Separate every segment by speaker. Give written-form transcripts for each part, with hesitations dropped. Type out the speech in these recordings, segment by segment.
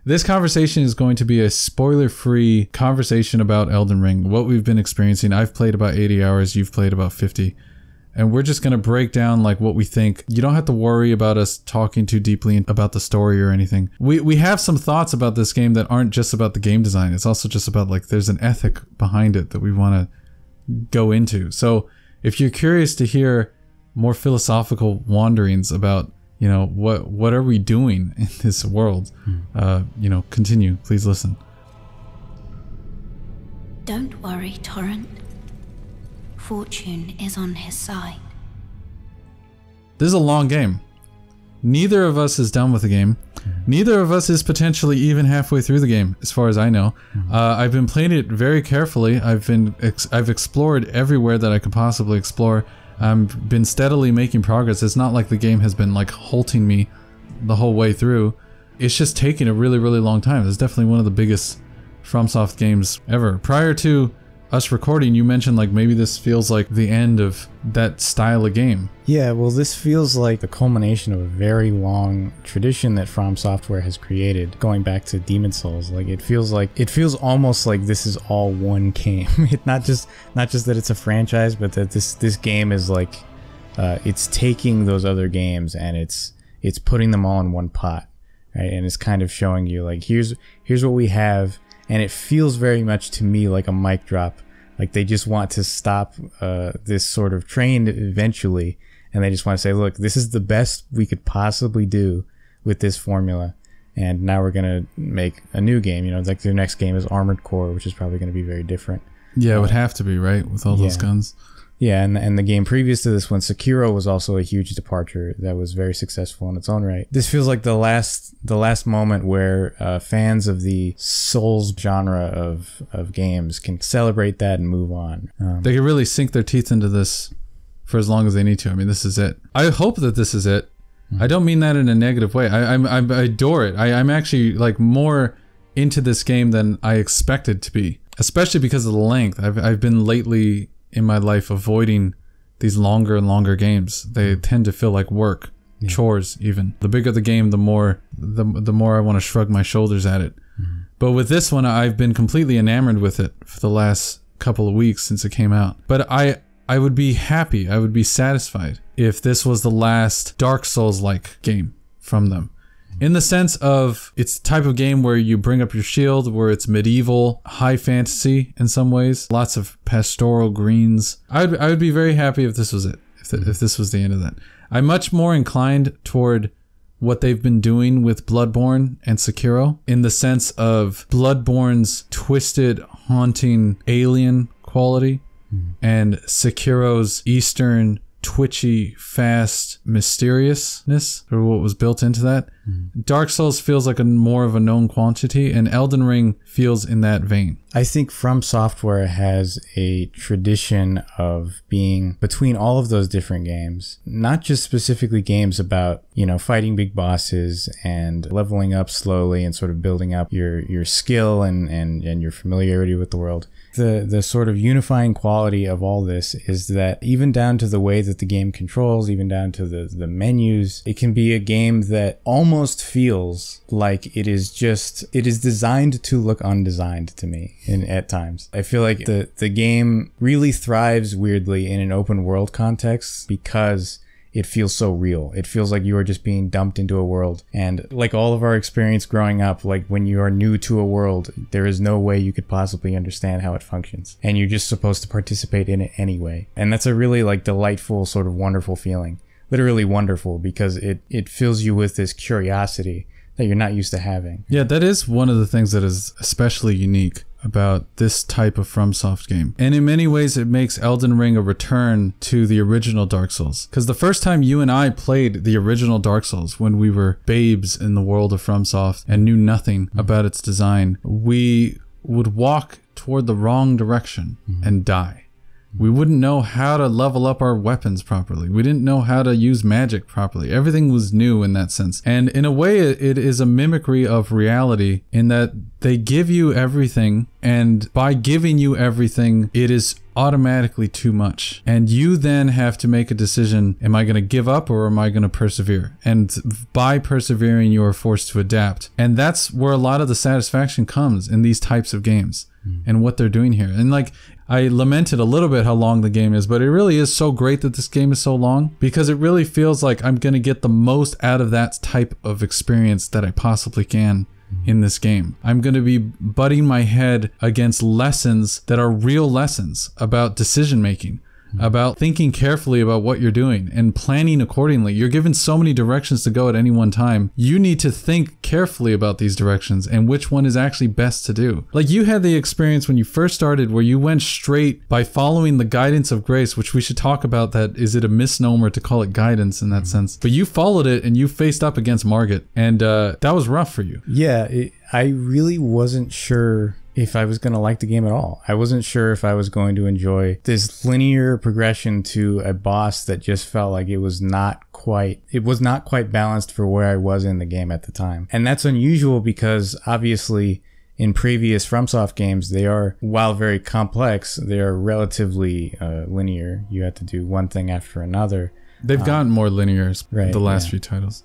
Speaker 1: This conversation is going to be a spoiler-free conversation about Elden Ring, what we've been experiencing. I've played about 80 hours, you've played about 50. And we're just going to break down like what we think. You don't have to worry about us talking too deeply about the story or anything. We have some thoughts about this game that aren't just about the game design. It's also just about like there's an ethic behind it that we want to go into. So if you're curious to hear more philosophical wanderings about, you know, what are we doing in this world, you know, continue. Please listen.
Speaker 2: Don't worry, Torrent. Fortune is on his side.
Speaker 1: This is a long game. Neither of us is done with the game. Neither of us is potentially even halfway through the game, as far as I know. I've been playing it very carefully. I've explored everywhere that I could possibly explore. I've been steadily making progress. It's not like the game has been like halting me the whole way through. It's just taking a really, really long time. It's definitely one of the biggest FromSoft games ever. Prior to us recording, you mentioned like maybe this feels like the end of that style of game.
Speaker 3: Yeah, well, this feels like the culmination of a very long tradition that From Software has created, going back to Demon Souls. Like it feels almost like this is all one game. not just that it's a franchise, but that this game is like it's taking those other games and it's putting them all in one pot, right? And it's kind of showing you like here's what we have. And it feels very much to me like a mic drop. Like they just want to stop this sort of train eventually. And they just want to say, look, this is the best we could possibly do with this formula. And now we're going to make a new game. You know, like their next game is Armored Core, which is probably going to be very different.
Speaker 1: Yeah, it would have to be, right? With all those guns.
Speaker 3: Yeah, and the game previous to this one, Sekiro, was also a huge departure that was very successful in its own right. This feels like the last moment where fans of the Souls genre of games can celebrate that and move on.
Speaker 1: They can really sink their teeth into this for as long as they need to. I mean, this is it. I hope that this is it. I don't mean that in a negative way. I adore it. I'm actually like more into this game than I expected to be, especially because of the length. I've been lately in my life avoiding these longer and longer games. They tend to feel like work, chores even. The bigger the game, the more I want to shrug my shoulders at it. But with this one, I've been completely enamored with it for the last couple of weeks since it came out. But I would be happy, I would be satisfied if this was the last Dark Souls-like game from them. In the sense of it's the type of game where you bring up your shield, where it's medieval, high fantasy in some ways, lots of pastoral greens. I would be very happy if this was it, if this was the end of that. I'm much more inclined toward what they've been doing with Bloodborne and Sekiro, in the sense of Bloodborne's twisted, haunting alien quality, and Sekiro's Eastern, twitchy, fast mysteriousness, or what was built into that. Dark Souls feels like more of a known quantity, and Elden Ring feels in that vein.
Speaker 3: I think From Software has a tradition of being between all of those different games, not just specifically games about, you know, fighting big bosses and leveling up slowly and sort of building up your skill and your familiarity with the world. The sort of unifying quality of all this is that even down to the way that the game controls, even down to the menus, it can be a game that almost feels like it is designed to look undesigned to me at times. I feel like the game really thrives weirdly in an open world context because it feels so real. It feels like you are just being dumped into a world. And like all of our experience growing up, like when you are new to a world, there is no way you could possibly understand how it functions. And you're just supposed to participate in it anyway. And that's a really like delightful, sort of wonderful feeling. Literally wonderful, because it fills you with this curiosity that you're not used to having.
Speaker 1: Yeah, that is one of the things that is especially unique about this type of FromSoft game. And in many ways, it makes Elden Ring a return to the original Dark Souls. Because the first time you and I played the original Dark Souls, when we were babes in the world of FromSoft and knew nothing about its design, we would walk toward the wrong direction and die. We wouldn't know how to level up our weapons properly. We didn't know how to use magic properly. Everything was new in that sense. And in a way, it is a mimicry of reality in that they give you everything, and by giving you everything, it is automatically too much. And you then have to make a decision, am I going to give up or am I going to persevere? And by persevering, you are forced to adapt. And that's where a lot of the satisfaction comes in these types of games and what they're doing here. And like, I lamented a little bit how long the game is, but it really is so great that this game is so long, because it really feels like I'm going to get the most out of that type of experience that I possibly can in this game. I'm going to be butting my head against lessons that are real lessons about decision making, about thinking carefully about what you're doing and planning accordingly. You're given so many directions to go at any one time. You need to think carefully about these directions and which one is actually best to do. Like, you had the experience when you first started where you went straight by following the guidance of grace, which we should talk about. That is it a misnomer to call it guidance in that sense? But you followed it and you faced up against Margit, and that was rough for you.
Speaker 3: Yeah, I really wasn't sure if I was going to like the game at all. I wasn't sure if I was going to enjoy this linear progression to a boss that just felt like it was not quite balanced for where I was in the game at the time. And that's unusual because obviously in previous FromSoft games, they are, while very complex, they are relatively linear. You have to do one thing after another.
Speaker 1: They've gotten more linear the last few titles.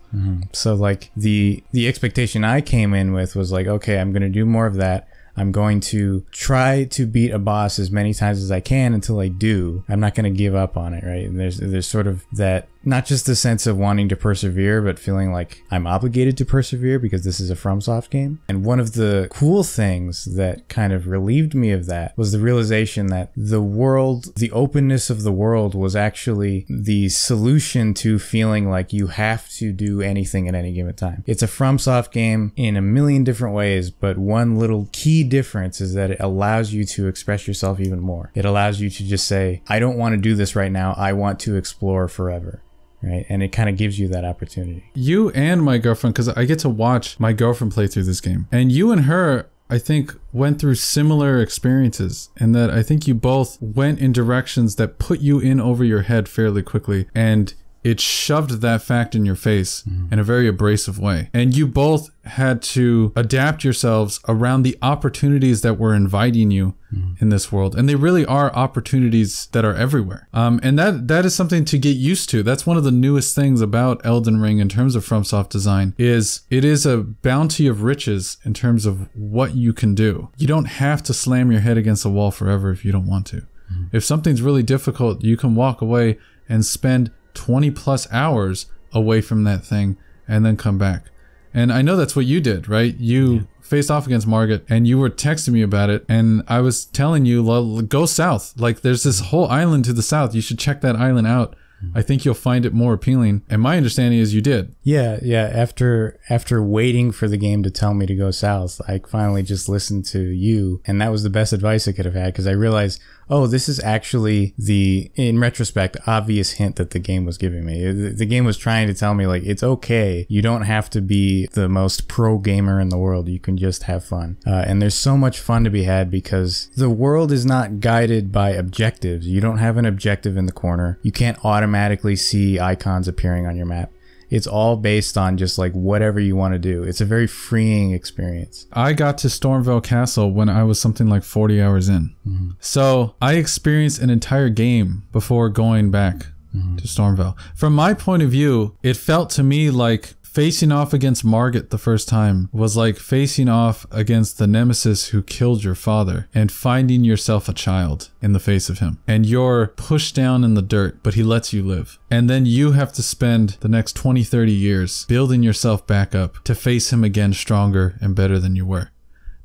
Speaker 3: So like the expectation I came in with was like, okay, I'm going to do more of that. I'm going to try to beat a boss as many times as I can until I do. I'm not going to give up on it, right? And there's sort of that, not just the sense of wanting to persevere, but feeling like I'm obligated to persevere because this is a FromSoft game. And one of the cool things that kind of relieved me of that was the realization that the world, the openness of the world, was actually the solution to feeling like you have to do anything at any given time. It's a FromSoft game in a million different ways, but one little key difference is that it allows you to express yourself even more. It allows you to just say, I don't want to do this right now. I want to explore forever. Right. And it kind of gives you that opportunity.
Speaker 1: You and my girlfriend, because I get to watch my girlfriend play through this game, and you and her, I think, went through similar experiences, and that I think you both went in directions that put you in over your head fairly quickly, and it shoved that fact in your face in a very abrasive way. And you both had to adapt yourselves around the opportunities that were inviting you in this world. And they really are opportunities that are everywhere. And that is something to get used to. That's one of the newest things about Elden Ring in terms of FromSoft design, is it is a bounty of riches in terms of what you can do. You don't have to slam your head against a wall forever if you don't want to. If something's really difficult, you can walk away and spend 20 plus hours away from that thing and then come back. And I know that's what you did, right? You faced off against Margit and you were texting me about it, and I was telling you, well, go south. Like, there's this whole island to the south. You should check that island out. I think you'll find it more appealing. And my understanding is you did. Yeah.
Speaker 3: After waiting for the game to tell me to go south, I finally just listened to you, and that was the best advice I could have had, because I realized, oh, this is actually the, in retrospect, obvious hint that the game was giving me. The game was trying to tell me, like, it's okay. You don't have to be the most pro gamer in the world. You can just have fun. And there's so much fun to be had because the world is not guided by objectives. You don't have an objective in the corner. You can't automatically see icons appearing on your map. It's all based on just like whatever you want to do. It's a very freeing experience.
Speaker 1: I got to Stormvale Castle when I was something like 40 hours in. So I experienced an entire game before going back to Stormvale. From my point of view, it felt to me like facing off against Margit the first time was like facing off against the nemesis who killed your father and finding yourself a child in the face of him. And you're pushed down in the dirt, but he lets you live. And then you have to spend the next 20, 30 years building yourself back up to face him again stronger and better than you were.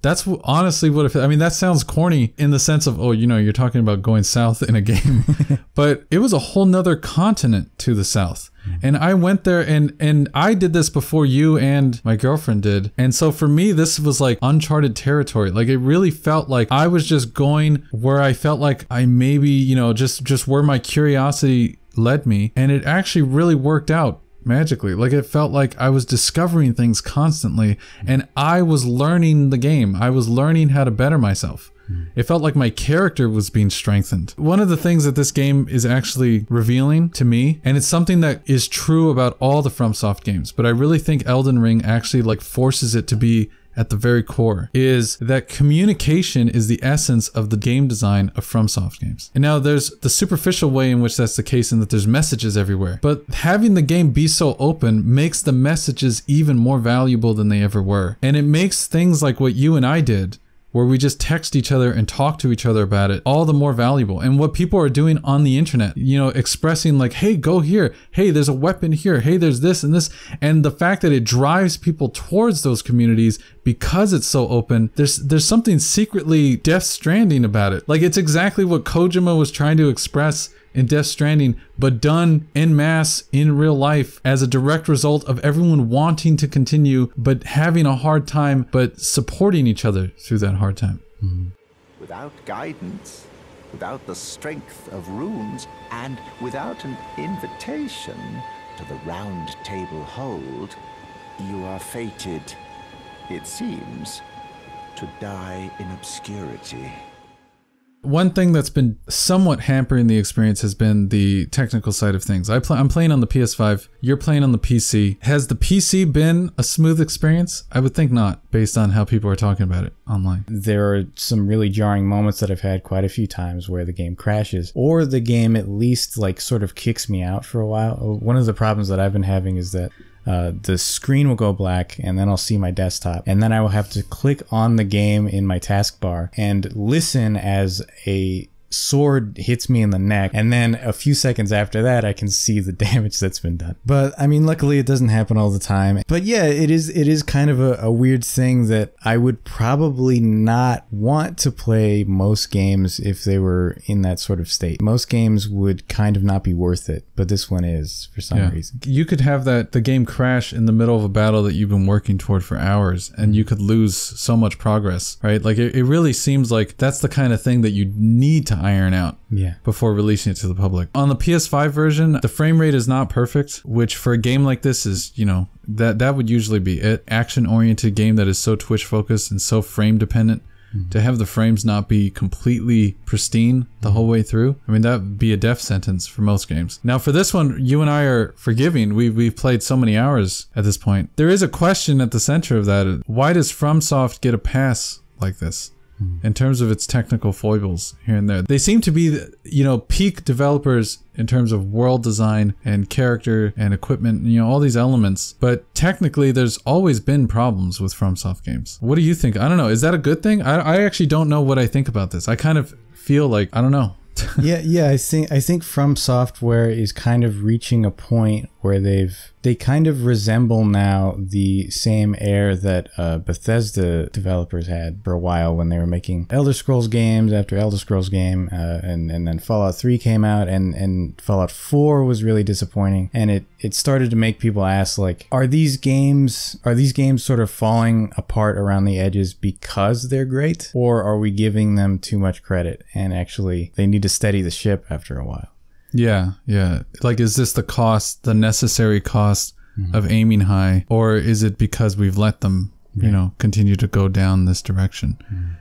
Speaker 1: That's honestly what it feels. I mean, that sounds corny in the sense of, oh, you know, you're talking about going south in a game. But it was a whole nother continent to the south. And I went there and I did this before you and my girlfriend did. And so for me, this was like uncharted territory. Like, it really felt like I was just going where I felt like I maybe, you know, just where my curiosity led me. And it actually really worked out magically. Like, it felt like I was discovering things constantly and I was learning the game. I was learning how to better myself. It felt like my character was being strengthened. One of the things that this game is actually revealing to me, and it's something that is true about all the FromSoft games, but I really think Elden Ring actually like forces it to be at the very core, is that communication is the essence of the game design of FromSoft games. And now there's the superficial way in which that's the case, in that there's messages everywhere. But having the game be so open makes the messages even more valuable than they ever were. And it makes things like what you and I did, where we just text each other and talk to each other about it, all the more valuable. And what people are doing on the internet, you know, expressing like, hey, go here. Hey, there's a weapon here. Hey, there's this and this. And the fact that it drives people towards those communities because it's so open, there's something secretly Death Stranding about it. Like, it's exactly what Kojima was trying to express in Death Stranding, but done en masse in real life as a direct result of everyone wanting to continue, but having a hard time, but supporting each other through that hard time.
Speaker 4: Without guidance, without the strength of runes, and without an invitation to the round table hold, you are fated, it seems, to die in obscurity.
Speaker 1: One thing that's been somewhat hampering the experience has been the technical side of things. I'm playing on the PS5, you're playing on the PC. Has the PC been a smooth experience? I would think not, based on how people are talking about it online.
Speaker 3: There are some really jarring moments that I've had quite a few times where the game crashes, or the game at least like sort of kicks me out for a while. One of the problems that I've been having is that the screen will go black, and then I'll see my desktop, and then I will have to click on the game in my taskbar and listen as a sword hits me in the neck, and then a few seconds after that I can see the damage that's been done. But I mean, luckily it doesn't happen all the time. But yeah, it is kind of a weird thing that I would probably not want to play most games if they were in that sort of state. Most games would kind of not be worth it, but this one is for some reason.
Speaker 1: You could have the game crash in the middle of a battle that you've been working toward for hours, and you could lose so much progress, right? Like it really seems like that's the kind of thing that you need to iron out before releasing it to the public. On the PS5 version, the frame rate is not perfect, which for a game like this is, you know, that would usually be it. Action-oriented game that is so Twitch focused and so frame dependent, to have the frames not be completely pristine the whole way through, I mean, that would be a death sentence for most games. Now for this one, you and I are forgiving. We've played so many hours at this point. There is a question at the center of that. Why does FromSoft get a pass like this? In terms of its technical foibles here and there. They seem to be, you know, peak developers in terms of world design and character and equipment, you know, all these elements. But technically, there's always been problems with FromSoft games. What do you think? I don't know. Is that a good thing? I actually don't know what I think about this. I kind of feel like, I don't know.
Speaker 3: yeah, I think From Software is kind of reaching a point where they kind of resemble now the same air that Bethesda developers had for a while when they were making Elder Scrolls games after Elder Scrolls game, and then Fallout 3 came out, and Fallout 4 was really disappointing, and it started to make people ask, like, are these games sort of falling apart around the edges because they're great, or are we giving them too much credit and actually they need to steady the ship after a while?
Speaker 1: Yeah. Like, is this the cost, the necessary cost of aiming high, or is it because we've let them, you know, continue to go down this direction?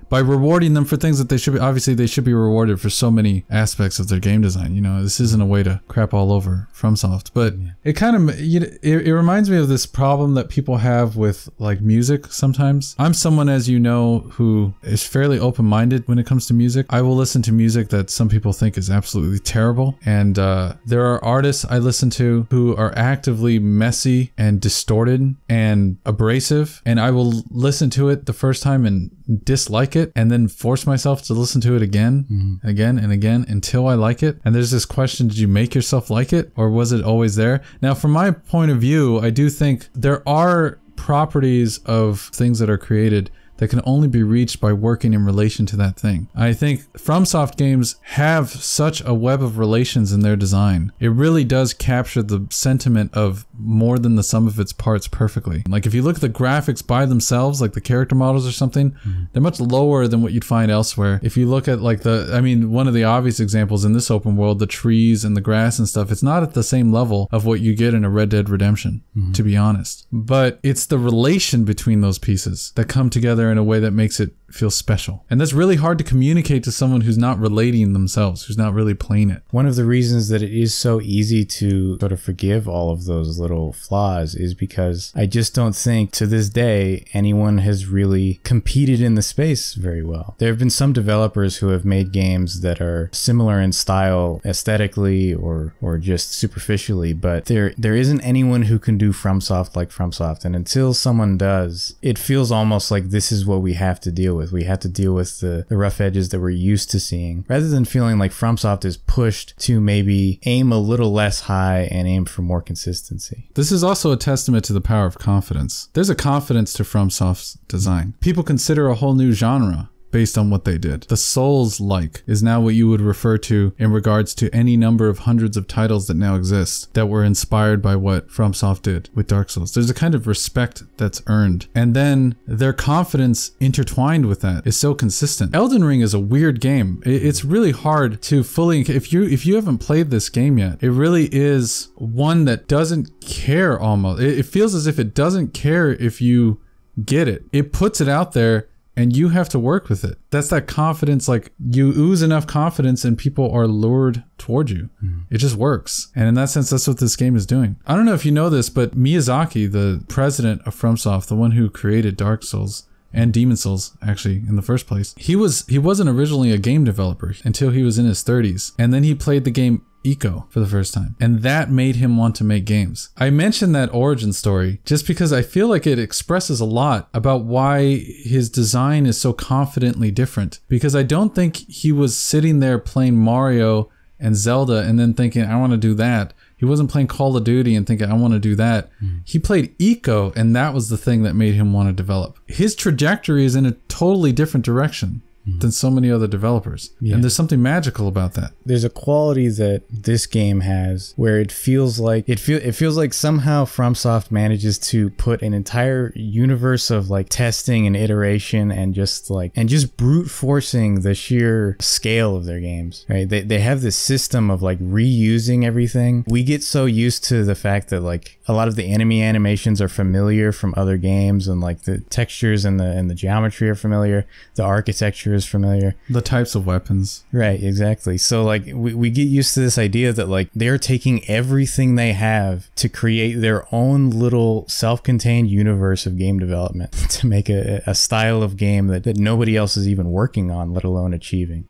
Speaker 1: By rewarding them for things that they should be, obviously they should be rewarded for so many aspects of their game design. You know, this isn't a way to crap all over FromSoft, but it kind of, it reminds me of this problem that people have with like music sometimes. I'm someone, as you know, who is fairly open-minded when it comes to music. I will listen to music that some people think is absolutely terrible. And there are artists I listen to who are actively messy and distorted and abrasive, and I will listen to it the first time and dislike it, and then force myself to listen to it again, again and again until I like it. And there's this question, did you make yourself like it, or was it always there? Now, from my point of view, I do think there are properties of things that are created that can only be reached by working in relation to that thing. I think FromSoft games have such a web of relations in their design. It really does capture the sentiment of more than the sum of its parts perfectly. Like, if you look at the graphics by themselves, like the character models or something, they're much lower than what you'd find elsewhere. If you look at like one of the obvious examples in this open world, the trees and the grass and stuff, it's not at the same level of what you get in a Red Dead Redemption, to be honest. But it's the relation between those pieces that come together in a way that makes it feels special. And that's really hard to communicate to someone who's not relating themselves, who's not really playing it.
Speaker 3: One of the reasons that it is so easy to sort of forgive all of those little flaws is because I just don't think to this day anyone has really competed in the space very well. There have been some developers who have made games that are similar in style aesthetically or just superficially, but there isn't anyone who can do FromSoft like FromSoft. And until someone does, it feels almost like this is what we have to deal with. We have to deal with the rough edges that we're used to seeing, rather than feeling like FromSoft is pushed to maybe aim a little less high and aim for more consistency.
Speaker 1: This is also a testament to the power of confidence. There's a confidence to FromSoft's design. People consider a whole new genre based on what they did. The Souls-like is now what you would refer to in regards to any number of hundreds of titles that now exist that were inspired by what FromSoft did with Dark Souls. There's a kind of respect that's earned. And then their confidence intertwined with that is so consistent. Elden Ring is a weird game. It's really hard to fully, if you haven't played this game yet, it really is one that doesn't care almost. It feels as if it doesn't care if you get it. It puts it out there and you have to work with it. That's that confidence, like you ooze enough confidence and people are lured toward you. It just works. And in that sense, that's what this game is doing. I don't know if you know this, but Miyazaki, the president of FromSoft, the one who created Dark Souls and Demon Souls actually in the first place, he wasn't originally a game developer until he was in his 30s. And then he played the game Eco for the first time, and that made him want to make games. I mentioned that origin story just because I feel like it expresses a lot about why his design is so confidently different, because I don't think he was sitting there playing Mario and Zelda and then thinking, I want to do that. He wasn't playing Call of Duty and thinking, I want to do that. He played Eco, and that was the thing that made him want to develop. His trajectory is in a totally different direction than so many other developers. Yeah. And there's something magical about that.
Speaker 3: There's a quality that this game has where it feels like it feels like somehow FromSoft manages to put an entire universe of like testing and iteration and just brute forcing the sheer scale of their games, right? They have this system of like reusing everything. We get so used to the fact that like a lot of the enemy animations are familiar from other games, and like the textures and the geometry are familiar. The architecture is familiar.
Speaker 1: The types of weapons.
Speaker 3: Right, exactly. So like we get used to this idea that like they're taking everything they have to create their own little self-contained universe of game development to make a style of game that nobody else is even working on, let alone achieving.